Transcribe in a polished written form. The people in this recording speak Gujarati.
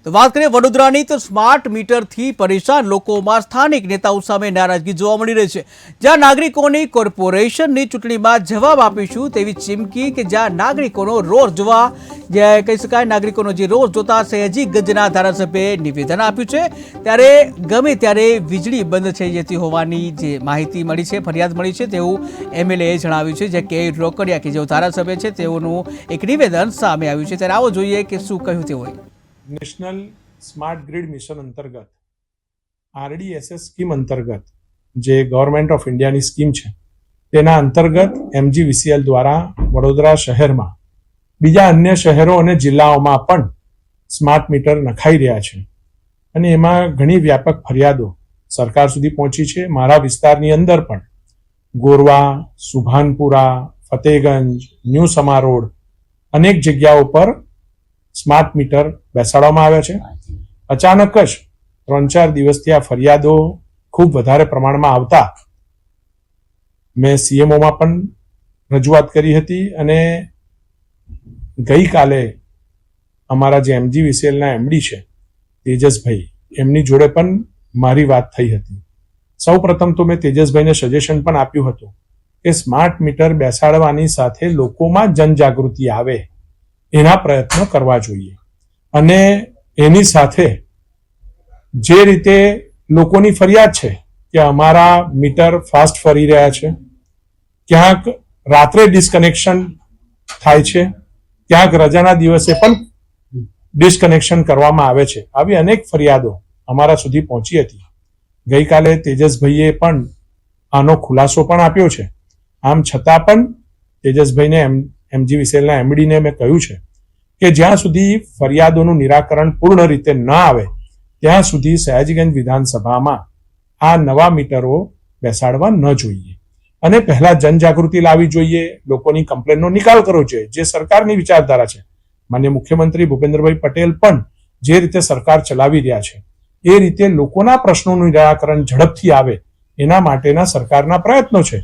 તો વાત કરીએ વડોદરાની તો સ્માર્ટ મીટરથી પરેશાન લોકોમાં સ્થાનિક નેતાઓ સામે નારાજગી જોવા મળી રહી છે। જ્યાં નાગરિકોની કોર્પોરેશનની ચૂંટણીમાં જવાબ આપીશું તેવી ચીમકી કે જ્યાં નાગરિકોનો રોષ જોવા જે કહી શકાય નાગરિકોનો જે રોષ જોતા સયાજી ગંજના ધારાસભ્યએ નિવેદન આપ્યું છે ત્યારે ગમે ત્યારે વીજળી બંધ થઈ જતી હોવાની જે માહિતી મળી છે ફરિયાદ મળી છે તેવું એમએલએએ જણાવ્યું છે। જે કે રોકડિયા કે જેઓ ધારાસભ્ય છે તેઓનું એક નિવેદન સામે આવ્યું છે ત્યારે આવો જોઈએ કે શું કહ્યું તેઓએ। નેશનલ સ્માર્ટ ગ્રીડ મિશન અંતર્ગત આરડીએસએસ સ્કીમ અંતર્ગત જે ગવર્મેન્ટ ઓફ ઇન્ડિયાની સ્કીમ છે તેના અંતર્ગત એમજીવીસીએલ દ્વારા વડોદરા શહેરમાં બીજા અન્ય શહેરો અને જિલ્લાઓમાં પણ સ્માર્ટ મીટર નખાઈ રહ્યા છે અને એમાં ઘણી વ્યાપક ફરિયાદો સરકાર સુધી પહોંચી છે। મારા વિસ્તારની અંદર પણ ગોરવા, સુભાનપુરા, ફતેગંજ, ન્યૂ સમા રોડ અનેક જગ્યાઓ પર સ્માર્ટ મીટર બેસાડવામાં આવ્યા છે। અચાનક જ 3-4 દિવસથી આ ફરિયાદો ખૂબ વધારે પ્રમાણમાં આવતા મેં સીએમઓમાં પણ રજૂઆત કરી હતી અને ગઈકાલે અમારા જે એમજીવીસીએલના એમડી છે તેજસભાઈ એમની જોડે પણ મારી વાત થઈ હતી। સૌ પ્રથમ તો મેં તેજસભાઈને સજેશન પણ આપ્યું હતું કે સ્માર્ટ મીટર બેસાડવાની સાથે લોકોમાં જનજાગૃતિ આવે એના પ્રયત્નો કરવા જોઈએ અને એની સાથે જે રીતે લોકોની ફરિયાદ છે કે અમારા મીટર ફાસ્ટ ફરી રહ્યા છે, ક્યાંક રાત્રે ડિસ્કનેક્શન થાય છે, ક્યાંક રજાના દિવસે પણ ડિસ્કનેક્શન કરવામાં આવે છે, આવી અનેક ફરિયાદો અમારા સુધી પહોંચી હતી। ગઈકાલે તેજસભાઈએ પણ આનો ખુલાસો પણ આપ્યો છે। આમ છતાં પણ તેજસભાઈને એમજીવીસીએલના એમડીને મેં કહ્યું છે કે જ્યાં સુધી ફરિયાદોનું નિરાકરણ પૂર્ણ રીતે ન આવે ત્યાં સુધી સયાજીગંજ વિધાનસભામાં આ નવા મીટરો બેસાડવા ન જોઈએ અને પહેલા જનજાગૃતિ લાવવી જોઈએ, લોકોની કમ્પ્લેનનો નિકાલ કરવો જોઈએ, જે સરકારની વિચારધારા છે। માન્ય મુખ્યમંત્રી ભૂપેન્દ્રભાઈ પટેલ પણ જે રીતે સરકાર ચલાવી રહ્યા છે એ રીતે લોકોના પ્રશ્નોનું નિરાકરણ ઝડપથી આવે એના માટેના સરકારના પ્રયત્નો છે।